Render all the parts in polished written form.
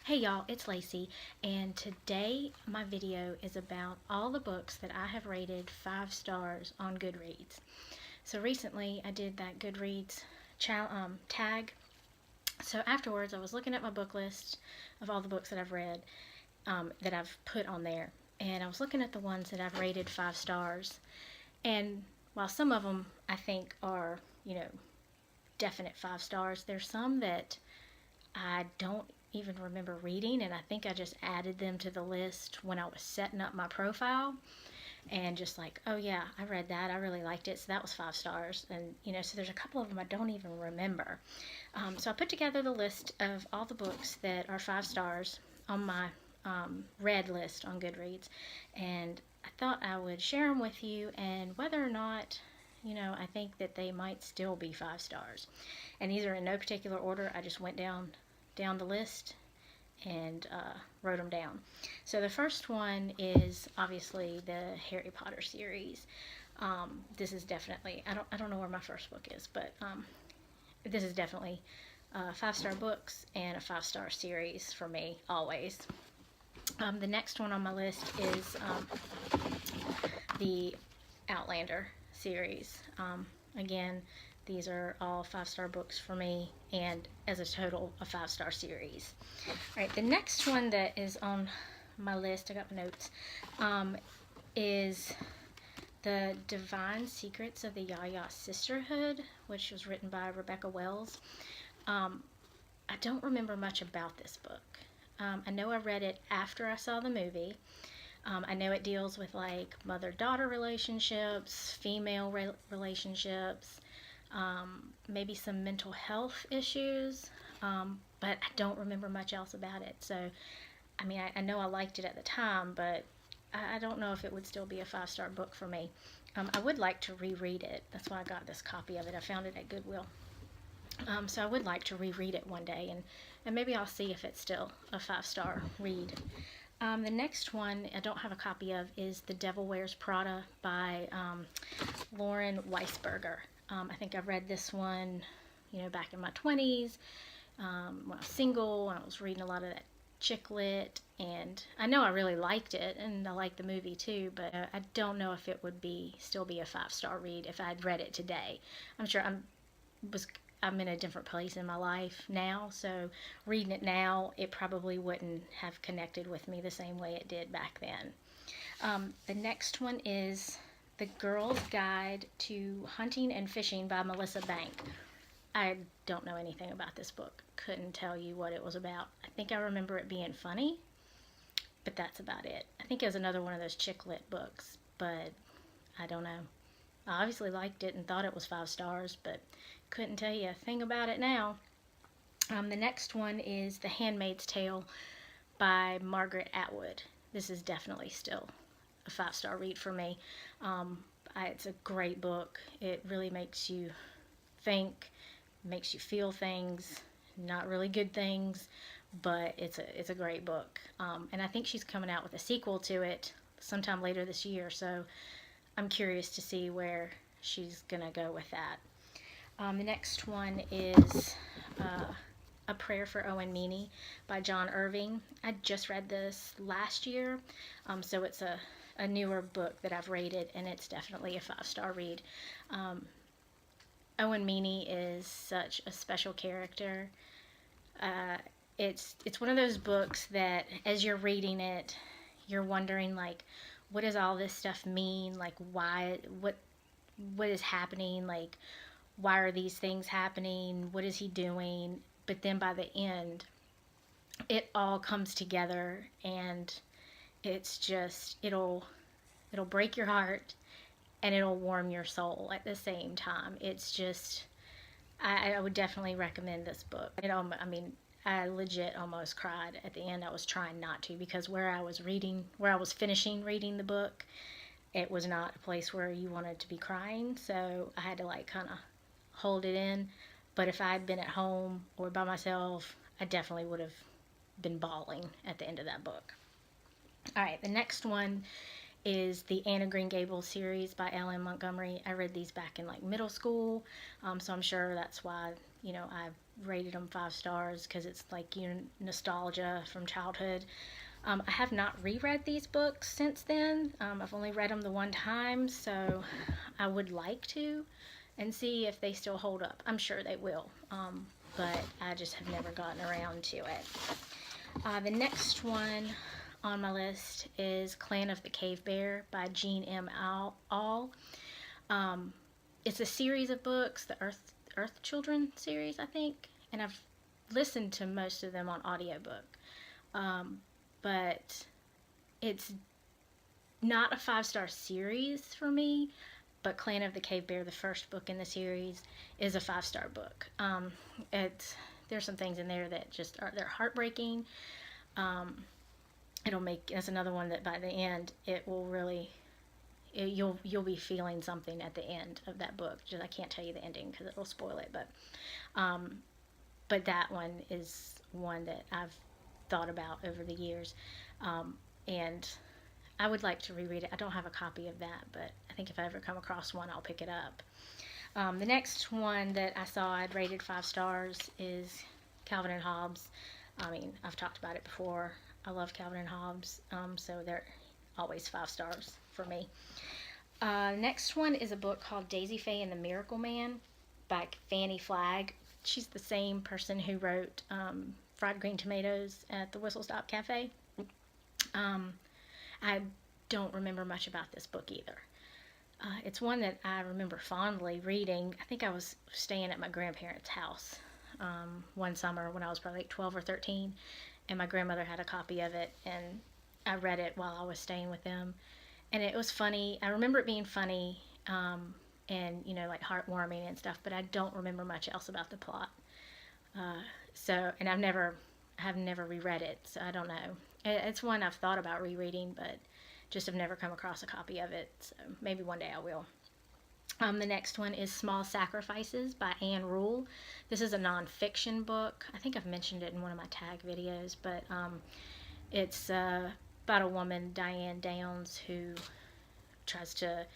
Hey y'all, it's Lacey, and today my video is about all the books that I have rated 5 stars on Goodreads. So recently I did that Goodreads tag. So afterwards I was looking at my book list of all the books that I've read, that I've put on there, and I was looking at the ones that I've rated 5 stars. And while some of them I think are, definite 5 stars, there's some that I don't even remember reading, and I think I just added them to the list when I was setting up my profile, and just like, oh yeah, I read that, I really liked it, so that was 5 stars. And so there's a couple of them I don't even remember. So I put together the list of all the books that are 5 stars on my read list on Goodreads, and I thought I would share them with you, and whether or not I think that they might still be 5 stars. And these are in no particular order. I just went down the list and wrote them down. So the first one is obviously the Harry Potter series. This is definitely, I don't know where my first book is, but this is definitely 5-star books and a 5-star series for me always. The next one on my list is the Outlander series. Again, these are all 5-star books for me, and as a total, a 5-star series. All right, the next one that is on my list, I got my notes, is The Divine Secrets of the Yaya Sisterhood, which was written by Rebecca Wells. I don't remember much about this book. I know I read it after I saw the movie. I know it deals with like mother-daughter relationships, female relationships, maybe some mental health issues, but I don't remember much else about it. So, I mean, I know I liked it at the time, but I don't know if it would still be a 5-star book for me. I would like to reread it. That's why I got this copy of it. I found it at Goodwill. So I would like to reread it one day, and maybe I'll see if it's still a 5-star read. The next one I don't have a copy of is The Devil Wears Prada by Lauren Weisberger. I think I read this one, back in my 20s, when I was single, and I was reading a lot of that chick lit, and I know I really liked it, and I liked the movie too, but I don't know if it would still be a 5-star read if I had read it today. I'm sure I'm in a different place in my life now, so reading it now, it probably wouldn't have connected with me the same way it did back then. The next one is The Girl's Guide to Hunting and Fishing by Melissa Bank. I don't know anything about this book. Couldn't tell you what it was about. I think I remember it being funny, but that's about it. I think it was another one of those chick lit books, but I don't know. I obviously liked it and thought it was 5 stars, but couldn't tell you a thing about it now. The next one is The Handmaid's Tale by Margaret Atwood. This is definitely still a 5-star read for me. It's a great book. It really makes you think, makes you feel things, not really good things, but it's a great book. And I think she's coming out with a sequel to it sometime later this year, so I'm curious to see where she's gonna go with that. The next one is A Prayer for Owen Meany by John Irving. I just read this last year, so it's a newer book that I've rated, and it's definitely a 5-star read. Owen Meany is such a special character. It's one of those books that as you're reading it, you're wondering, like, what does all this stuff mean? Like, why, what is happening? Like, why are these things happening? What is he doing? But then by the end, it all comes together, and it's just, it'll break your heart, and it'll warm your soul at the same time. It's just, I would definitely recommend this book. I mean, I legit almost cried at the end. I was trying not to, because where I was finishing reading the book, it was not a place where you wanted to be crying, so I had to like kind of hold it in. But if I had been at home or by myself, I definitely would have been bawling at the end of that book. All right, the next one is the Anne of Green Gables series by L.M. Montgomery. I read these back in like middle school, so I'm sure that's why I rated them 5 stars because it's like, nostalgia from childhood. I have not reread these books since then. I've only read them the one time, so I would like to and see if they still hold up. I'm sure they will, but I just have never gotten around to it. The next one on my list is Clan of the Cave Bear by Jean M. Auel. It's a series of books, the Earth Children series, I think, and I've listened to most of them on audiobook. But it's not a 5-star series for me, but Clan of the Cave Bear, the first book in the series, is a 5-star book. There's some things in there that just they're heartbreaking. That's another one that by the end it will really, you'll be feeling something at the end of that book. I can't tell you the ending because it'll spoil it, but that one is one that I've thought about over the years, and I would like to reread it. I don't have a copy of that, but I think if I ever come across one, I'll pick it up. The next one that I saw I'd rated 5 stars is Calvin and Hobbes. I mean, I've talked about it before. I love Calvin and Hobbes, so they're always 5 stars for me. Next one is a book called Daisy Faye and the Miracle Man by Fannie Flagg. She's the same person who wrote Fried Green Tomatoes at the Whistle Stop Cafe. I don't remember much about this book either. It's one that I remember fondly reading. I think I was staying at my grandparents' house one summer when I was probably like 12 or 13, and my grandmother had a copy of it, and I read it while I was staying with them. And it was funny. I remember it being funny, and like heartwarming and stuff, but I don't remember much else about the plot. And I've never reread it, so I don't know. It's one I've thought about rereading, but just have never come across a copy of it, so maybe one day I will. The next one is Small Sacrifices by Anne Rule. This is a nonfiction book. I think I've mentioned it in one of my tag videos, but it's about a woman, Diane Downs, who tries to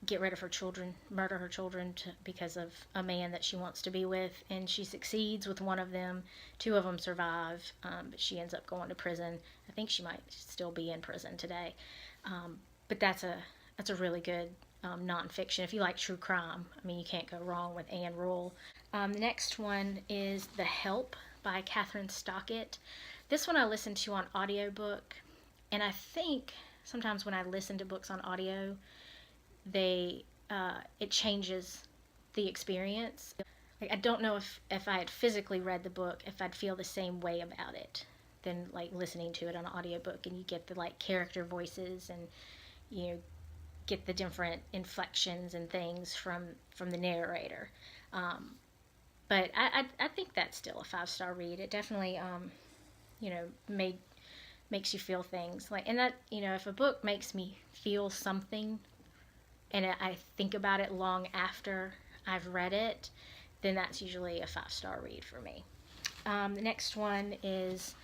get rid of her children, murder her children because of a man that she wants to be with, and she succeeds with one of them. 2 of them survive, but she ends up going to prison. I think she might still be in prison today, but that's a really good nonfiction. If you like true crime, I mean, you can't go wrong with Anne Rule. The next one is The Help by Catherine Stockett. This one I listened to on audiobook, and I think sometimes when I listen to books on audio, it changes the experience. Like, I don't know if I had physically read the book, if I'd feel the same way about it than like listening to it on an audiobook, and you get the like character voices, and get the different inflections and things from the narrator. But I think that's still a 5-star read. It definitely makes you feel things like, and that, if a book makes me feel something and I think about it long after I've read it, then that's usually a 5-star read for me. The next one is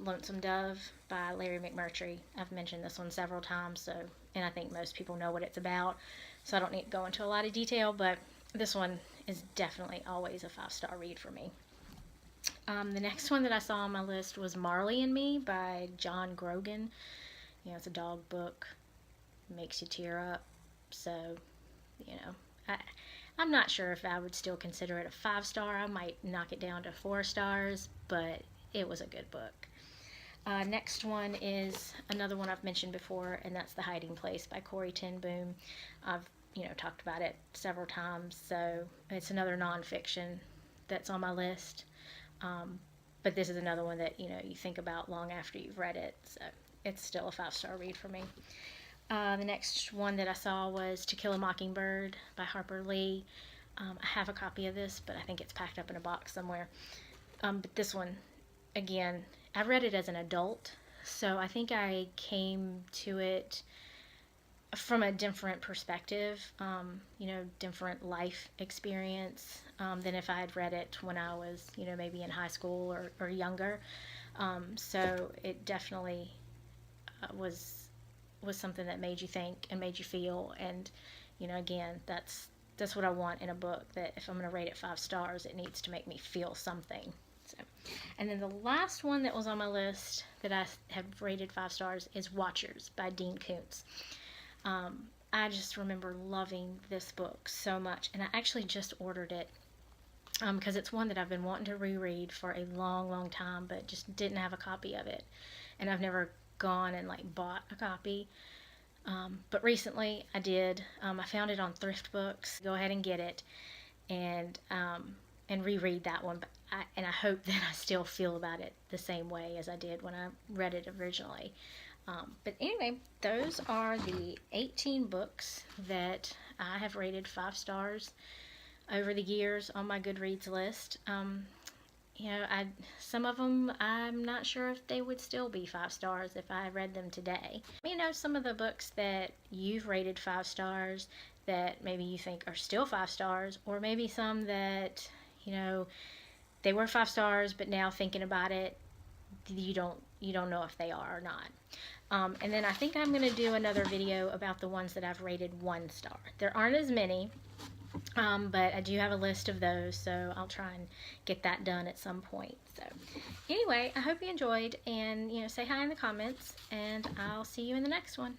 Lonesome Dove by Larry McMurtry. I've mentioned this one several times, and I think most people know what it's about, so I don't need to go into a lot of detail, but this one is definitely always a 5-star read for me. The next one that I saw on my list was Marley and Me by John Grogan. It's a dog book. Makes you tear up. So, I'm not sure if I would still consider it a 5-star. I might knock it down to 4 stars, but it was a good book. Next one is another one I've mentioned before, and that's The Hiding Place by Corrie ten Boom. I've talked about it several times, so it's another nonfiction that's on my list. But this is another one that you think about long after you've read it, so it's still a 5-star read for me. The next one that I saw was To Kill a Mockingbird by Harper Lee. I have a copy of this, but I think it's packed up in a box somewhere. But this one, again, I read it as an adult, so I think I came to it from a different perspective, different life experience than if I had read it when I was, maybe in high school or younger. So it definitely was something that made you think and made you feel, and again, that's that's what I want in a book, that if I'm going to rate it 5 stars, it needs to make me feel something. So, and then the last one that was on my list that I have rated 5 stars is Watchers by Dean Koontz. I just remember loving this book so much, and I actually just ordered it because it's one that I've been wanting to reread for a long time, but just didn't have a copy of it, and I've never gone and like bought a copy. But recently I did. I found it on Thrift Books. Go ahead and get it, and reread that one. But I hope that I still feel about it the same way as I did when I read it originally. But anyway, those are the 18 books that I have rated 5 stars over the years on my Goodreads list. You know, some of them I'm not sure if they would still be 5 stars if I read them today. You know, some of the books that you've rated 5 stars that maybe you think are still 5 stars, or maybe some that, you know, they were 5 stars, but now thinking about it, you don't know if they are or not. And then I think I'm going to do another video about the ones that I've rated 1 star. There aren't as many, but I do have a list of those, so I'll try and get that done at some point. So anyway, I hope you enjoyed, and, you know, say hi in the comments, and I'll see you in the next one.